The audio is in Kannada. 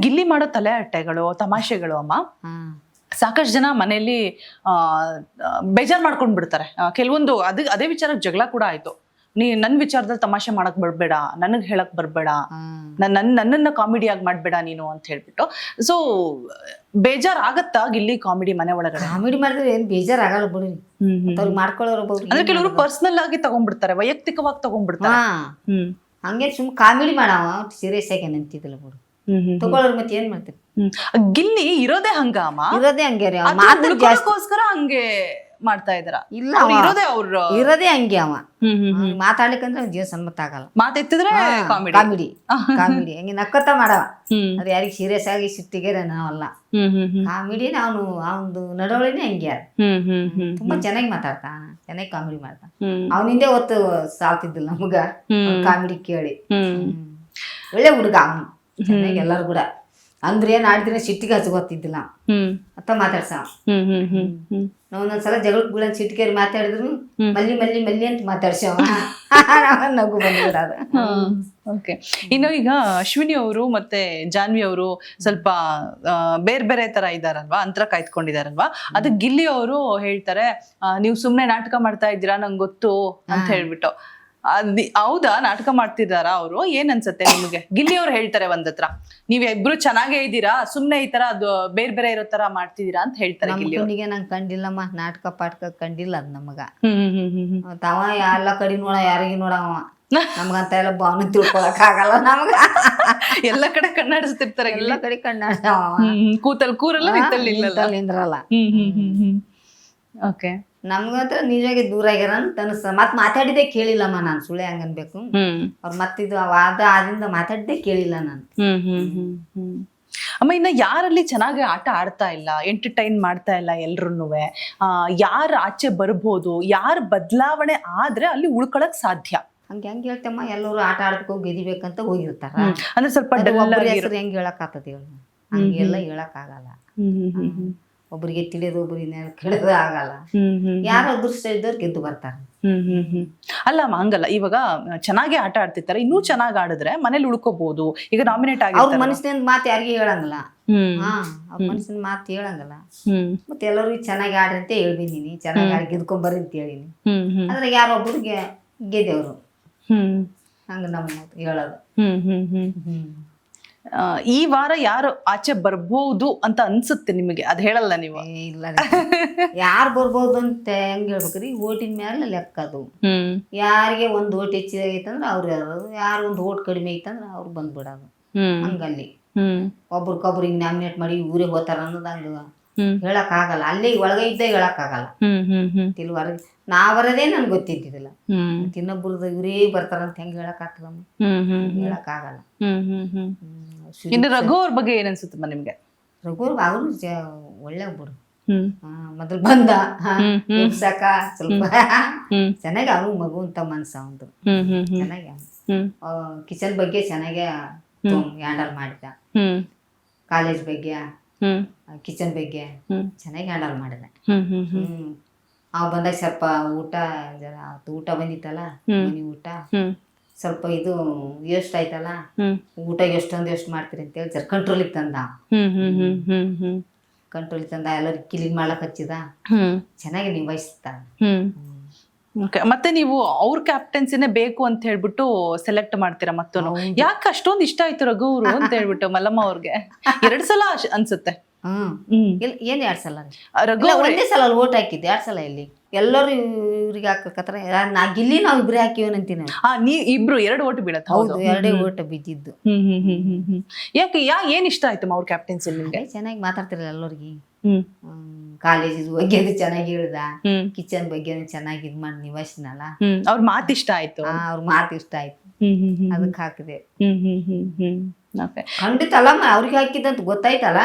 ಗಿಲ್ಲಿ ಮಾಡೋ ತಲೆ ಹಟ್ಟೆಗಳು ತಮಾಷೆಗಳು ಅಮ್ಮ ಸಾಕಷ್ಟು ಜನ ಮನೆಯಲ್ಲಿ ಬೇಜಾರ್ ಮಾಡ್ಕೊಂಡ್ ಬಿಡ್ತಾರೆ. ಕೆಲವೊಂದು ಅದೇ ವಿಚಾರಕ್ಕೆ ಜಗಳ ಕೂಡ ಆಯ್ತು. ನನ್ ವಿಚಾರದಲ್ಲಿ ತಮಾಷೆ ಮಾಡಕ್ ಬರ್ಬೇಡ, ನನಗ್ ಹೇಳಕ್ ಬರ್ಬೇಡ, ನನ್ನನ್ನ ಕಾಮಿಡಿಯಾಗಿ ಮಾಡ್ಬೇಡ ನೀನು ಅಂತ ಹೇಳ್ಬಿಟ್ಟು. ಸೊ ಬೇಜಾರ್ ಆಗತ್ತಾ ಗಿಲ್ಲಿ ಕಾಮಿಡಿ ಮನೆ ಒಳಗಡೆ? ಕಾಮಿಡಿ ಮಾಡಿದ್ರೆ ಏನ್ ಬೇಜಾರ್ ಆಗಲ್ಲ ಬಿಡಿ, ಅವ್ರಿಗೆ ಮಾಡ್ಕೊಳ್ಳೋರು ಅಂದ್ರೆ ಕೆಲವರು ಪರ್ಸನಲ್ ಆಗಿ ತಗೊಂಡ್ಬಿಡ್ತಾರೆ, ವೈಯಕ್ತಿಕವಾಗಿ ತಗೊಂಡ್ಬಿಡ್ತಾರೆ. ಹಂಗೆ ಸುಮ್ ಕಾಮಿಡಿ ಮಾಡವ ಸೀರಿಯಸ್ ಆಗಿ ನಿಂತಿದ್ದಿಲ್ಲ ಬಿಡು, ತಗೊಳ್ಳೋರು ಮತ್ತೆ ಏನ್ ಮಾಡ್ತೀರಿ. ಗಿಲ್ಲಿ ಇರೋದೇ ಹಂಗ ಅಮ್ಮ, ಇರೋದೇ ಹಂಗೆ ರೀ, ಮಾತುಗೋಸ್ಕರ ಹಂಗೆ ಮಾಡ್ತಾ ಇದಾರ? ಇಲ್ಲ, ಇರೋದೇ ಅವ್ರು ಇರೋದೇ ಹಂಗೆ ಅವ. ಮಾತಾಡ್ಲಿಕ್ಕಂದ್ರೆ ಜೀವ ಸಮ್ಮತ ಆಗಲ್ಲ, ಮಾತೆತ್ತಿದ್ರೆ ಕಾಮಿಡಿ ಕಾಮಿಡಿ ಹಂಗೆ ನಕ್ಕತ್ತ ಮಾಡವ. ಅದು ಯಾರಿಗೆ ಸೀರಿಯಸ್ ಆಗಿ ಸಿಟ್ಟಿಗೆ ನಾವಲ್ಲ, ಕಾಮಿಡಿ ಅವನು ಅವನದು ನಡವಳಿನೇ ಹಂಗೆ. ತುಂಬಾ ಚೆನ್ನಾಗಿ ಮಾತಾಡ್ತಾನ, ಚೆನ್ನಾಗಿ ಕಾಮಿಡಿ ಮಾಡ್ತಾನ. ಅವನಿಂದೇ ಹೊತ್ತು ಸಾಲ್ತಿದ್ದಿಲ್ಲ ನಮಗ ಕಾಮಿಡಿ ಕೇಳಿ. ಒಳ್ಳೆ ಹುಡುಗ ಅವನು, ಚೆನ್ನಾಗಿ ಎಲ್ಲಾರು ಕೂಡ ಅಂದ್ರೆ ಏನ್ ಆಡಿದ್ರೆ ಸಿಟ್ಟಿಗೆ ಹಚ್ಕೋತಿದ್ದಿಲ್ಲ ಅಂತ ಮಾತಾಡ್ಸ. ನಾವ್ ಒಂದೊಂದ್ಸಲ ಜಗಳಕ್ಕೆ ಬೀಳಂತ ಸಿಟ್ಟಿಗೆ ಮಾತಾಡಿದ್ರು ಮಲ್ಲಿ ಮಲ್ಲಿ ಮಲ್ಲಿ ಅಂತ ಮಾತಾಡ್ಸವ, ನಗು ಬಂದ್ಬಿಡೋದು. ಓಕೆ, ಇನ್ನು ಈಗ ಅಶ್ವಿನಿ ಅವರು ಮತ್ತೆ ಜಾನ್ವಿ ಅವರು ಸ್ವಲ್ಪ ಬೇರೆ ಬೇರೆ ತರ ಇದಾರಲ್ವಾ, ಅಂತರ ಕಾಯ್ದುಕೊಂಡಿದಾರಲ್ವಾ. ಅದು ಗಿಲ್ಲಿ ಅವರು ಹೇಳ್ತಾರೆ, ನೀವು ಸುಮ್ನೆ ನಾಟಕ ಮಾಡ್ತಾ ಇದ್ದೀರಾ ನಂಗೆ ಗೊತ್ತು ಅಂತ ಹೇಳ್ಬಿಟ್ಟು. ಹೌದಾ, ನಾಟಕ ಮಾಡ್ತಿದಾರ ಅವರು? ಏನ್ ಅನ್ಸತ್ತೆ ನಿಮ್ಗೆ? ಗಿಲ್ಲಿ ಅವ್ರು ಹೇಳ್ತಾರೆ ಒಂದತ್ರ, ನೀವ್ ಇಬ್ರು ಚೆನ್ನಾಗೇ ಇದ್ದೀರಾ, ಸುಮ್ನೆ ಈ ತರ ಅದು ಬೇರೆ ಬೇರೆ ಇರೋ ತರ ಮಾಡ್ತಿದೀರಾ ಅಂತ ಹೇಳ್ತಾರೆ. ಕಣ್ಣಿಗೆ ನಂಗೆ ಕಂಡಿಲ್ಲಮ್ಮ, ನಾಟಕ ಪಾಟಕ ಕಂಡಿಲ್ಲ ಅದ್ ನಮಗ. ತಾವ ಎಲ್ಲ ಕಡೆ ನೋಡ, ಯಾರಿಗೆ ನೋಡವ, ನಮ್ಗಂತ ಎಲ್ಲ ಭಾವನೆ ತಿಳ್ಕೊಳಕ್ ಆಗಲ್ಲ ನಮಗ. ಎಲ್ಲ ಕಡೆ ಕಣ್ಣಾಡಿಸ್ತಿರ್ತಾರೆ, ಎಲ್ಲ ಕಡೆ ಕಣ್ಣಾಡ್ಸವ, ಕೂರಲ್ಲ ನಿಂದ್ರಲ್ಲ. ಓಕೆ, ನಮ್ಗಂತ್ರ ನಿಜವಾಗಿ ದೂರ ಆಗ್ಯಾರ ಅಂತ ಅನ್ಸ. ಮತ್ ಮಾತಾಡಿದ್ದೆ ಕೇಳಿಲ್ಲಮ್ಮ ನಾನು, ಸುಳ್ಳೆ ಹಂಗನ್ಬೇಕು. ಅವ್ರು ಮತ್ತಿದು ವಾದ ಆದಿಂದ ಮಾತಾಡಿದ್ದೆ ಕೇಳಿಲ್ಲ ನಾನು. ಅಮ್ಮ, ಇನ್ನ ಯಾರಲ್ಲಿ ಚೆನ್ನಾಗಿ ಆಟ ಆಡ್ತಾ ಇಲ್ಲ, ಎಂಟರ್ಟೈನ್ ಮಾಡ್ತಾ ಇಲ್ಲ ಎಲ್ರುನುವೆ, ಯಾರು ಆಚೆ ಬರ್ಬೋದು, ಯಾರು ಬದಲಾವಣೆ ಆದ್ರೆ ಅಲ್ಲಿ ಉಳ್ಕೊಳಕ್ ಸಾಧ್ಯ? ಹಂಗೆ ಹೆಂಗ್ ಹೇಳ್ತಮ್ಮ, ಎಲ್ಲರೂ ಆಟ ಆಡ್ಬೇಕು ಗೆದಿಬೇಕಂತ ಹೋಗಿರ್ತಾರ. ಅಂದ್ರೆ ಸ್ವಲ್ಪ ಹೆಸರು ಹೆಂಗ್ ಹೇಳಕ್ ಆತದ ಹೇಳ, ಹಂಗೆಲ್ಲ ಹೇಳಕ್ ಆಗಲ್ಲ. ಒಬ್ರಿಗೆ ತಿಳಿಯೋದು ಒಬ್ರಿಗೆ ಕೆಡೋದು ಆಗಲ್ಲ. ಯಾರೋ ಅದೃಷ್ಟ ಇದ್ದವ್ರು ಗೆದ್ದು ಬರ್ತಾರ. ಅಲ್ಲಮ್ಮ ಹಂಗಲ್ಲ, ಇವಾಗ ಚೆನ್ನಾಗಿ ಆಟ ಆಡ್ತಿರ್ತಾರೆ, ಇನ್ನೂ ಚೆನ್ನಾಗಿ ಆಡಿದ್ರೆ ಮನೇಲಿ ಉಳ್ಕೋಬಹುದು. ಈಗ ನಾಮಿನೇಟ್ ಆಗಿ ಅವ್ರ ಮನಸ್ಸಿನ ಮಾತು ಯಾರಿಗೆ ಹೇಳಂಗಿಲ್ಲ, ಅವ್ರ ಮನಸ್ಸಿನ ಮಾತು ಹೇಳಂಗಿಲ್ಲ. ಮತ್ತೆ ಎಲ್ಲರಿಗೂ ಚೆನ್ನಾಗಿ ಆಡ್ರಿ ಅಂತ ಹೇಳ್ಬಿದ್ದೀನಿ, ಚೆನ್ನಾಗಿ ಆಡಿ ಗೆದ್ಕೊಂಬರ್ರಿ ಅಂತ ಹೇಳಿನಿ. ಆದ್ರೆ ಯಾರೊಬ್ಬರಿಗೆ ಗೆದ್ದೆವ್ರು, ಹಂಗ ನಮ್ಮ ಹೇಳೋದು. ಈ ವಾರ ಯಾರು ಆಚೆ ಬರ್ಬೋದು ಅಂತ ಅನ್ಸುತ್ತೆ ನಿಮಗೆ? ಅದ್ ಹೇಳಲ್ಲ ನೀವು? ಇಲ್ಲ, ಯಾರು ಬರ್ಬೋದು ಅಂತ ಹೆಂಗ್ ಹೇಳ್ಬೇಕ್ರಿ, ಓಟಿನ ಮೇಲೆ ಲೆಕ್ಕ ಅದು. ಯಾರಿಗೆ ಒಂದ್ ಓಟ್ ಹೆಚ್ಚಿಗೈತಂದ್ರ ಅವ್ರು ಯಾರು, ಯಾರು ಒಂದ್ ಓಟ್ ಕಡಿಮೆ ಐತಂದ್ರ ಅವ್ರು ಬಂದ್ಬಿಡೋದು. ಹಂಗಲ್ಲಿ ಒಬ್ರಿಗೊಬ್ರಿಗೆ ನಾಮಿನೇಟ್ ಮಾಡಿ ಊರೇ ಹೋತಾರ ಅನ್ನೋದು ಹಂಗ ಹೇಳಕ್ ಆಗಲ್ಲ. ಅಲ್ಲಿ ಒಳಗ ಇದ್ದ ಹೇಳಕ್ ಆಗಲ್ಲ. ಇಲ್ಲಿ ಹೊರಗೆ ನಾವರದೇ ನನ್ಗೆ ಗೊತ್ತಿದ್ದಿಲ್ಲ, ಇನ್ನೊಬ್ರದ ಇವರೇ ಬರ್ತಾರಂತ ಹೆಂಗ್ ಹೇಳಕ್ ಆಗ್ತದಮ್ಮ, ಹೇಳಕ್ ಆಗಲ್ಲ. ಇನ್ನು ರಘು ಅವ್ರ ಬಗ್ಗೆ ಏನ್ ಅನ್ಸುತ್ತಮ್ಮ ನಿಮ್ಗೆ? ರಘು ಅವರು ಒಳ್ಳೆ ಒಬ್ಬರು, ಮೊದಲು ಬಂದ ಸಾಕ ಸ್ವಲ್ಪ ಚೆನ್ನಾಗಿ, ಅವನು ಮಗು ಅಂತ ಮನ್ಸ ಅವಂದು ಚೆನ್ನಾಗಿ. ಕಿಚನ್ ಬಗ್ಗೆ ಚೆನ್ನಾಗಿ ಹ್ಯಾಂಡಲ್ ಮಾಡಿದ, ಕಾಲೇಜ್ ಬಗ್ಗೆ ಕಿಚನ್ ಬಗ್ಗೆ ಚೆನ್ನಾಗಿ ಹ್ಯಾಂಡಲ್ ಮಾಡಿದ. ಅವ್ ಬಂದಾಗ ಸ್ವಲ್ಪ ಊಟ ಬಂದಿತ್ತಲ್ಲ, ಮನಿ ಊಟ ಸ್ವಲ್ಪ ಇದು ವೇಸ್ಟ್ ಆಯ್ತಲ್ಲ, ಊಟ ಎಷ್ಟೊಂದು ಎಷ್ಟು ಮಾಡ್ತೀರಿ ಅಂತೇಳಿ ಜರ ಕಂಟ್ರೋಲಿಗೆ ತಂದ. ಕಂಟ್ರೋಲಿಗೆ ತಂದ, ಎಲ್ಲರಿಗೂ ಕ್ಲೀನ್ ಮಾಡ್ಲಕ್ ಹಚ್ಚಿದ, ಚೆನ್ನಾಗಿ ನಿಭಾಯಿಸ್ತ. ಮತ್ತೆ ನೀವು ಅವ್ರ ಕ್ಯಾಪ್ಟನ್ಸಿನೇ ಬೇಕು ಅಂತ ಹೇಳ್ಬಿಟ್ಟು ಸೆಲೆಕ್ಟ್ ಮಾಡ್ತೀರಾ ಮತ್ತೂ? ಯಾಕೆ ಅಷ್ಟೊಂದು ಇಷ್ಟ ಆಯ್ತು ರಘು ಅವರು ಅಂತ ಹೇಳ್ಬಿಟ್ಟು ಮಲ್ಲಮ್ಮ ಅವ್ರಿಗೆ? 2 ಸಲ ಅನ್ಸುತ್ತೆ. ಏನ್ 2 ಸಲ? ಒಂದೇ ಸಲ ಓಟ್ ಹಾಕಿದ್ದೆ, 2 ಸಲ ಇಲ್ಲಿ ಎಲ್ಲರೂ ಇವ್ರಿಗೆ ಹಾಕಕತ್ರ. ನಾ ಗಿಲ್ಲಿ ನಾವ್ ಇಬ್ರೇ ಹಾಕಿವನಂತೀನಿ. ನೀ ಇಬ್ರು 2 ಓಟ್ ಬೀಳತ್ತೆ? ಹೌದು, 2 ಓಟ್ ಬಿದ್ದಿದ್ದು. ಯಾಕೆ ಏನ್ ಇಷ್ಟ ಆಯ್ತಮ್ಮ ಅವ್ರ ಕ್ಯಾಪ್ಟನ್ಸಿ ನಿಮ್ಗೆ? ಚೆನ್ನಾಗಿ ಮಾತಾಡ್ತಿರಲ್ಲ ಎಲ್ಲರಿಗೆ, ಕಾಲೇಜ್ ಬಗ್ಗೆ ಚೆನ್ನಾಗಿ ಹೇಳ್ದ, ಕಿಚನ್ ಬಗ್ಗೆ ಚೆನ್ನಾಗಿ ಇದ್ ಮಾಡಿ ನಿಭಾಯಿಸಿನಲ್ಲ, ಅವ್ರ ಮಾತು ಇಷ್ಟ ಆಯ್ತು. ಅವ್ರ ಮಾತು ಇಷ್ಟ ಆಯ್ತು, ಅದಕ್ಕೆ ಹಾಕಿದೆ. ಖಂಡಿತ ಅಲ್ಲಮ್ಮ, ಅವ್ರಿಗೆ ಹಾಕಿದಂತ ಗೊತ್ತಾಯ್ತಲ್ಲ.